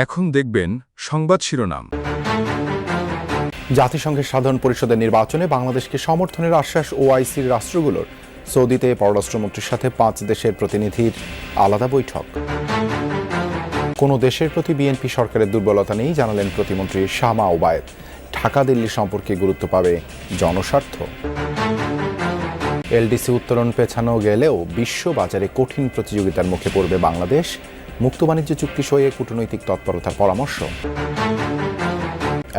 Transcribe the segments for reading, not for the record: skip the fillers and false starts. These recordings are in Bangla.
এখন দেখবেন সংবাদ শিরোনাম। জাতিসংঘের সাধারণ পরিষদের নির্বাচনে বাংলাদেশকে সমর্থনের আশ্বাস ওআইসির রাষ্ট্রগুলোর। সৌদিতে পররাষ্ট্রমন্ত্রীর সাথে 5 দেশের প্রতিনিধির আলাদা বৈঠক। কোনো দেশের প্রতি বিএনপি সরকারের দুর্বলতা নেই জানালেন প্রতিমন্ত্রী শামা ওবায়েদ। ঢাকা দিল্লি সম্পর্কে গুরুত্ব পাবে জনস্বার্থ। এলডিসি উত্তরণ পেছানো গেলেও বিশ্ব বাজারে কঠিন প্রতিযোগিতার মুখে পড়বে বাংলাদেশ। মুক্ত বাণিজ্য চুক্তি সইয়ে কূটনৈতিক তৎপরতার পরামর্শ।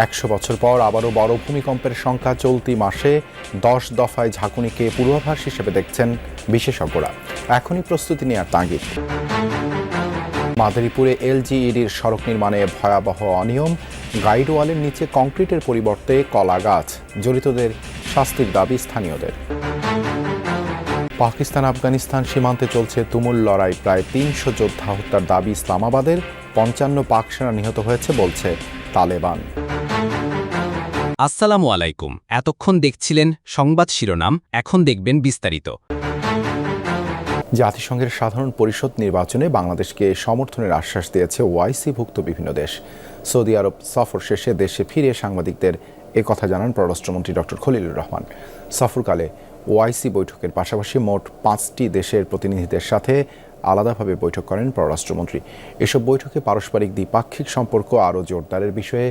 100 বছর পর আবারও বড় ভূমিকম্পের সংখ্যা। চলতি মাসে 10 দফায় ঝাঁকুনিকে পূর্বাভাস হিসেবে দেখছেন বিশেষজ্ঞরা। এখনই প্রস্তুতি নেওয়ার তাগিদ। মাদারীপুরে এলজিইডির সড়ক নির্মাণে ভয়াবহ অনিয়ম। গাইডওয়ালের নিচে কংক্রিটের পরিবর্তে কলা গাছ। জড়িতদের শাস্তির দাবি স্থানীয়দের। পাকিস্তান আফগানিস্তান সীমান্তে চলছে তুমুল লড়াই। প্রায় 300 যোদ্ধা হত্যার দাবি ইসলামাবাদের। 55 পাক সেনা নিহত হয়েছে বলছে তালেবান। আসসালামু আলাইকুম। এতক্ষণ দেখছিলেন সংবাদ শিরোনাম, এখন দেখবেন বিস্তারিত। জাতিসংঘের সাধারণ পরিষদ নির্বাচনে বাংলাদেশকে সমর্থনের আশ্বাস দিয়েছে ওআইসিভুক্ত বিভিন্ন দেশ। সৌদি আরব সফর শেষে দেশে ফিরে সাংবাদিকদের একথা জানান পররাষ্ট্রমন্ত্রী ডক্টর খলিলুর রহমান। সফরকালে ওআইসি বৈঠকের পাশাপাশি মোট 5টি দেশের প্রতিনিধিদের সাথে আলাদাভাবে বৈঠক করেন পররাষ্ট্রমন্ত্রী। এসব বৈঠকে পারস্পরিক দ্বিপাক্ষিক সম্পর্ক আরও জোরদারের বিষয়ে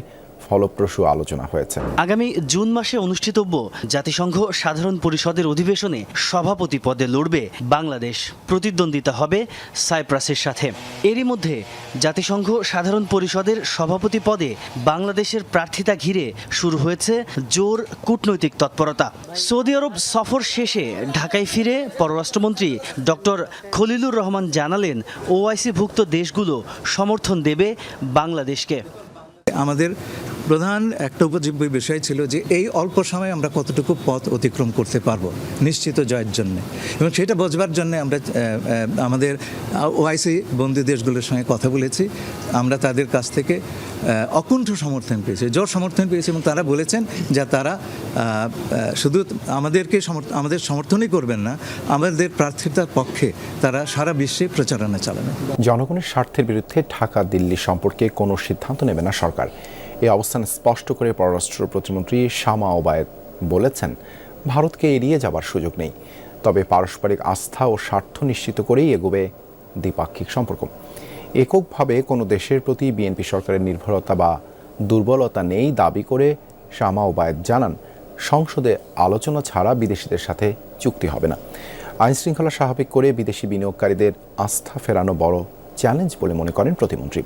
ফলপ্রসূ আলোচনা হয়েছে। আগামী জুন মাসে অনুষ্ঠিতব্য জাতিসংঘ সাধারণ পরিষদের অধিবেশনে সভাপতি পদে লড়বে বাংলাদেশ। প্রতিদ্বন্দ্বিতা হবে সাইপ্রাসের সাথে। এরই মধ্যে জাতিসংঘ সাধারণ পরিষদের সভাপতি পদে বাংলাদেশের প্রার্থিতা ঘিরে শুরু হয়েছে জোর কূটনৈতিক তৎপরতা। সৌদি আরব সফর শেষে ঢাকায় ফিরে পররাষ্ট্রমন্ত্রী ডক্টর খলিলুর রহমান জানালেন, ওআইসিভুক্ত দেশগুলো সমর্থন দেবে বাংলাদেশকে। আমাদের প্রধান একটা উপজীব্য বিষয় ছিল যে এই অল্প সময়ে আমরা কতটুকু পথ অতিক্রম করতে পারবো নিশ্চিত জয়ের জন্য, এবং সেটা বোঝবার জন্য আমরা আমাদের ওআইসি বন্ধু দেশগুলোর সঙ্গে কথা বলেছি। আমরা তাদের কাছ থেকে অকুণ্ঠ সমর্থন পেয়েছি, জোর সমর্থন পেয়েছি, এবং তারা বলেছেন যে তারা শুধু আমাদের সমর্থনই করবেন না, আমাদের প্রার্থিতার পক্ষে তারা সারা বিশ্বে প্রচারণা চালাবেন। জনগণের স্বার্থের বিরুদ্ধে ঢাকা দিল্লি সম্পর্কে কোনো সিদ্ধান্ত নেবে না সরকার। এই অবস্থান স্পষ্ট করে পররাষ্ট্র প্রতিমন্ত্রী শামা ওবায়েদ বলেছেন, ভারতকে এড়িয়ে যাবার সুযোগ নেই, তবে পারস্পরিক আস্থা ও স্বার্থ নিশ্চিত করেই এগোবে দ্বিপাক্ষিক সম্পর্ক। এককভাবে কোনো দেশের প্রতি বিএনপি সরকারের নির্ভরতা বা দুর্বলতা নেই দাবি করে শামা ওবায়েদ জানান, সংসদে আলোচনা ছাড়া বিদেশিদের সাথে চুক্তি হবে না। আইনশৃঙ্খলা স্বাভাবিক করে বিদেশি বিনিয়োগকারীদের আস্থা ফেরানো বড় চ্যালেঞ্জ বলে মনে করেন প্রতিমন্ত্রী।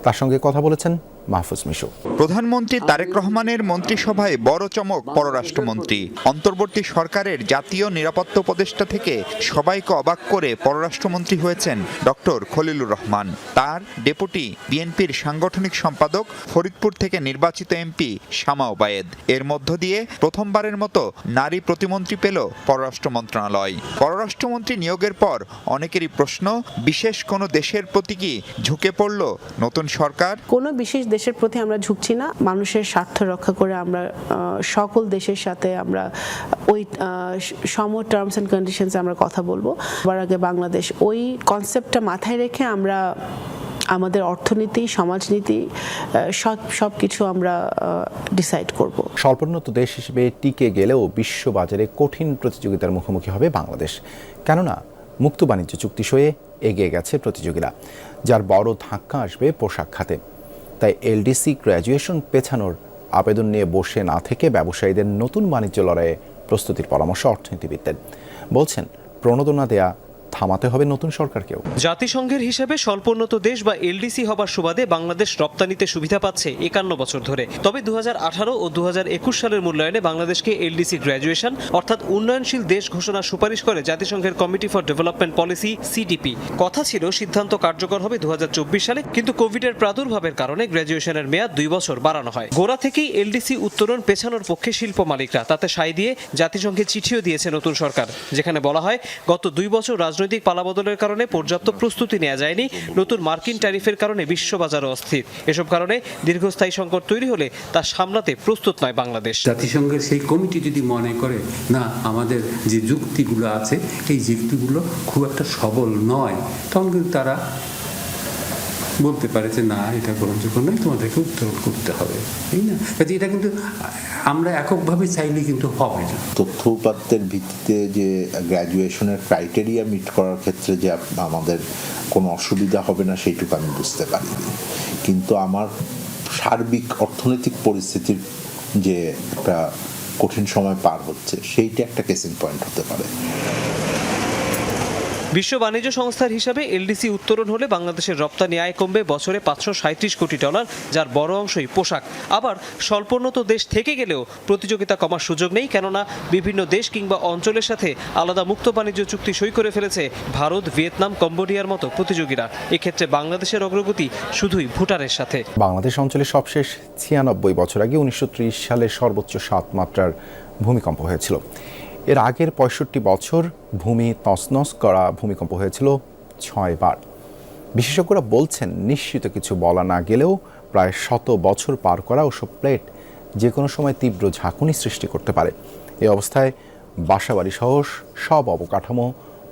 তার সঙ্গে কথা বলেছেন মাহফুজ মিশু। প্রধানমন্ত্রী তারেক রহমানের মন্ত্রিসভায় বড় চমক পররাষ্ট্রমন্ত্রী। অন্তর্বর্তী সরকারের জাতীয় নিরাপত্তা উপদেষ্টা থেকে সবাইকে অবাক করে পররাষ্ট্রমন্ত্রী হয়েছেন ডক্টর খলিলুর রহমান। তার ডেপুটি বিএনপির সাংগঠনিক সম্পাদক, ফরিদপুর থেকে নির্বাচিত এমপি শামা ওবায়েদ। এর মধ্য দিয়ে প্রথমবারের মতো নারী প্রতিমন্ত্রী পেল পররাষ্ট্র মন্ত্রণালয়। পররাষ্ট্রমন্ত্রী নিয়োগের পর অনেকেরই প্রশ্ন, বিশেষ কোনো দেশের প্রতি কি ঝুঁকে পড়ল নতুন সরকার? কোনো বিশেষ দেশের প্রতি আমরা ঝুঁকছি না। মানুষের স্বার্থ রক্ষা করে আমরা সকল দেশের সাথে আমরা ওই সম টার্মস অ্যান্ড কন্ডিশনসে আমরা কথা বলবো। সবার আগে বাংলাদেশ, ওই কনসেপ্টটা মাথায় রেখে আমরা আমাদের অর্থনীতি, সমাজনীতি সব কিছু আমরা ডিসাইড করব। স্বল্পোন্নত দেশ হিসেবে টিকে গেলেও বিশ্ববাজারে কঠিন প্রতিযোগিতার মুখোমুখি হবে বাংলাদেশ। কেননা মুক্ত বাণিজ্য চুক্তি সয়ে এগিয়ে গেছে প্রতিযোগীরা, যার বড় ধাক্কা আসবে পোশাক খাতে। তাই এলডিসি গ্র্যাজুয়েশন পেছানোর আবেদন নিয়ে বসে না থেকে ব্যবসায়ীদের নতুন বাণিজ্য লড়াইয়ে প্রস্তুতির পরামর্শ অর্থনীতিবিদদের। বলছেন, প্রণোদনা দেয়া থামাতে হবে নতুন সরকারকেও। জাতিসংঘের হিসেবে স্বল্পোন্নত দেশ বা এলডিসি হবার সুবাদে বাংলাদেশ রপ্তানিতে সুবিধা পাচ্ছে 51 বছর ধরে। তবে 2018 ও 2021 সালের মূল্যায়নে বাংলাদেশকে এলডিসি গ্র্যাজুয়েশন অর্থাৎ উন্নয়নশীল দেশ ঘোষণার সুপারিশ করে জাতিসংঘের committee for development policy CDP. কথা ছিল সিদ্ধান্ত কার্যকর হবে 2024 সালে, কিন্তু কোভিডের প্রাদুর্ভাবের কারণে গ্র্যাজুয়েশনের মেয়াদ 2 বছর বাড়ানো হয়। গোড়া থেকেই এলডিসি উত্তরণ পেছানোর পক্ষে শিল্প মালিকরা, তাতে সায় দিয়ে জাতিসংঘে চিঠিও দিয়েছে নতুন সরকার, যেখানে বলা হয় গত 2 বছর রাজনৈতিক পালাবদলের কারণে পর্যাপ্ত প্রস্তুতি নেওয়া যায়নি, নতুন মার্কিন ট্যারিফের কারণে বিশ্ববাজার অস্থির। এসব কারণে দীর্ঘস্থায়ী সংকট তৈরি হলে তা সামলাতে প্রস্তুত নয় বাংলাদেশ। জাতিসংঘের সেই কমিটি যদি মনে করে না আমাদের যে যুক্তিগুলো আছে এই যুক্তিগুলো খুব একটা সবল নয়, তখন কিন্তু তারা বলতে পারে যে না এটা গ্রহণযোগ্য নয়, তোমাদেরকে উত্তরণ করতে হবে, তাই না? কাজে এটা কিন্তু আমরা এককভাবে চাইলে কিন্তু হবে না। তথ্য উপাত্তের ভিত্তিতে যে গ্র্যাজুয়েশনের ক্রাইটেরিয়া মিট করার ক্ষেত্রে যে আমাদের কোনো অসুবিধা হবে না সেইটুকু আমি বুঝতে পারিনি, কিন্তু আমার সার্বিক অর্থনৈতিক পরিস্থিতির যে একটা কঠিন সময় পার হচ্ছে সেইটা একটা কেসিং পয়েন্ট হতে পারে। বিশ্ব বাণিজ্য সংস্থার হিসাবে এলডিসি উত্তরণ হলে বাংলাদেশের রপ্তানি আয় কমবে বছরে $537 কোটি, যার বড় অংশই পোশাক। আবার স্বল্পোন্নত দেশ থেকে গেলেও প্রতিযোগিতা কমার সুযোগ নেই, কেননা বিভিন্ন দেশ কিংবা অঞ্চলের সাথে আলাদা মুক্ত বাণিজ্য চুক্তি সই করে ফেলেছে ভারত, ভিয়েতনাম, কম্বোডিয়ার মতো প্রতিযোগীরা। এক্ষেত্রে বাংলাদেশের অগ্রগতি শুধুই ভুটানের সাথে। বাংলাদেশ অঞ্চলে সবশেষ 96 বছর আগে 1930 সালে সর্বোচ্চ 7 মাত্রার ভূমিকম্প হয়েছিল। এর আগের 65 বছর ভূমি তছনছ করা ভূমিকম্প হয়েছিল 6 বার। বিশেষজ্ঞরা বলছেন, নিশ্চিত কিছু বলা না গেলেও প্রায় 100 বছর পার করা ওসব প্লেট যে কোনো সময় তীব্র ঝাঁকুনি সৃষ্টি করতে পারে। এই অবস্থায় বাসাবাড়ি সহ সব অবকাঠামো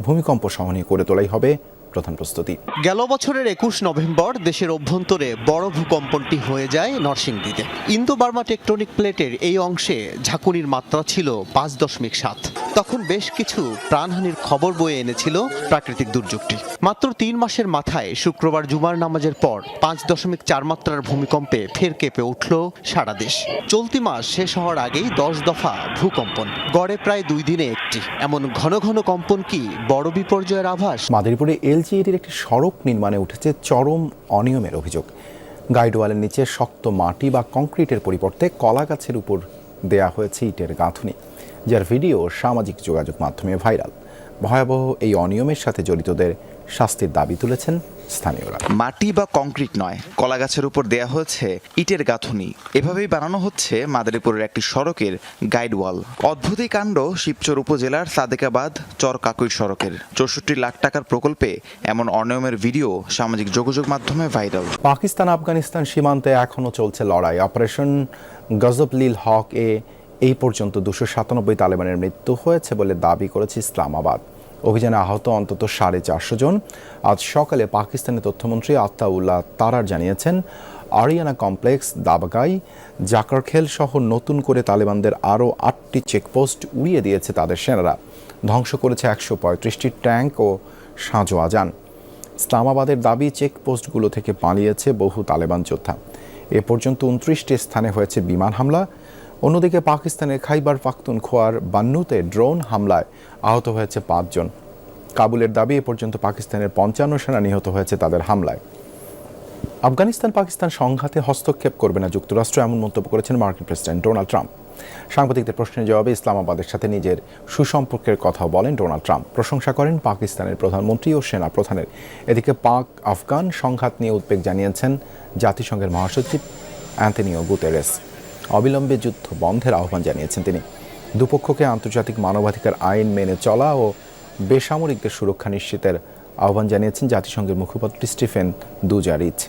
ভূমিকম্প সহনীয় করে তোলাই হবে প্রধান প্রস্তুতি। গেল বছরের 21 নভেম্বর দেশের অভ্যন্তরে বড় ভূকম্পনটি হয়ে যায় নরসিংদীতে। ইন্দো বার্মা টেকটনিক প্লেটের এই অংশে ঝাঁকুনির মাত্রা ছিল 5.7। তখন বেশ কিছু প্রাণহানির খবর বয়ে এনেছিল প্রাকৃতিক দুর্যোগটি। মাত্র 3 মাসের মাথায় শুক্রবার জুমার নামাজের পর 5.4 মাত্রার ভূমিকম্পে ফের কেঁপে উঠল সারা দেশ। চলতি মাস শেষ হওয়ার আগেই 10 দফা ভূকম্পন, গড়ে প্রায় 2 দিনে একটি। এমন ঘন ঘন কম্পন কি বড় বিপর্যয়ের আভাস? মাদারীপুরে এলজিইডির একটি সড়ক নির্মাণে উঠেছে চরম অনিয়মের অভিযোগ। গাইডওয়ালের নিচে শক্ত মাটি বা কংক্রিটের পরিবর্তে কলা গাছের উপর দেয়া হয়েছে ইটের গাঁথুনি, যার ভিডিও সামাজিক যোগাযোগ মাধ্যমে ভাইরাল। ভয়াবহ এই অনিয়মের সাথে জড়িতদের শাস্তির দাবি তুলেছেন স্থানীয়রা। মাটি বা কংক্রিট নয়, কলা গাছের উপর দেয়া হয়েছে ইটের গাঁথুনি। এভাবেই বানানো হচ্ছে মাদারীপুরের একটি সড়কের গাইডওয়াল। অদ্ভুত এই কাণ্ড শিবচর উপজেলার সাদেকাবাদ চর কাকুই সড়কের। 64 লাখ টাকার প্রকল্পে এমন অনিয়মের ভিডিও সামাজিক যোগাযোগ মাধ্যমে ভাইরাল। পাকিস্তান আফগানিস্তান সীমান্তে এখনও চলছে লড়াই। অপারেশন গজব-লিল হক এই পর্যন্ত 297 তালেবানের মৃত্যু হয়েছে বলে দাবি করেছে ইসলামাবাদ। অভিযানে আহত অন্তত 450 জন। আজ সকালে পাকিস্তানের তথ্যমন্ত্রী আতাউল্লাহ তারার জানিয়েছেন, আরিয়ানা কমপ্লেক্স, দাবাগাই, জাকারখেল সহ নতুন করে তালেবানদের আরও 8টি চেকপোস্ট উড়িয়ে দিয়েছে তাদের সেনারা। ধ্বংস করেছে 135টি ট্যাঙ্ক ও সাঁজোয়া যান। ইসলামাবাদের দাবি, চেকপোস্টগুলো থেকে পালিয়েছে বহু তালেবান যোদ্ধা। এ পর্যন্ত 29টি স্থানে হয়েছে বিমান হামলা। অন্যদিকে পাকিস্তানের খাইবার পাখতুনখোয়ার বান্নুতে ড্রোন হামলায় আহত হয়েছে 5 জন। কাবুলের দাবি, এ পর্যন্ত পাকিস্তানের 55 সেনা নিহত হয়েছে তাদের হামলায়। আফগানিস্তান পাকিস্তান সংঘাতে হস্তক্ষেপ করবে না যুক্তরাষ্ট্র, এমন মন্তব্য করেছেন মার্কিন প্রেসিডেন্ট ডোনাল্ড ট্রাম্প। সাংবাদিকদের প্রশ্নের জবাবে ইসলামাবাদের সাথে নিজের সুসম্পর্কের কথাও বলেন ডোনাল্ড ট্রাম্প। প্রশংসা করেন পাকিস্তানের প্রধানমন্ত্রী ও সেনা প্রধানের। এদিকে পাক আফগান সংঘাত নিয়ে উদ্বেগ জানিয়েছেন জাতিসংঘের মহাসচিব অ্যান্তনিও গুতেরেস। অবিলম্বে যুদ্ধ বন্ধের আহ্বান জানিয়েছেন তিনি। দুপক্ষকে আন্তর্জাতিক মানবাধিকার আইন মেনে চলা ও বেসামরিকদের সুরক্ষা নিশ্চিতের আহ্বান জানিয়েছেন জাতিসংঘের মুখপাত্র স্টিফেন দুজারিচ।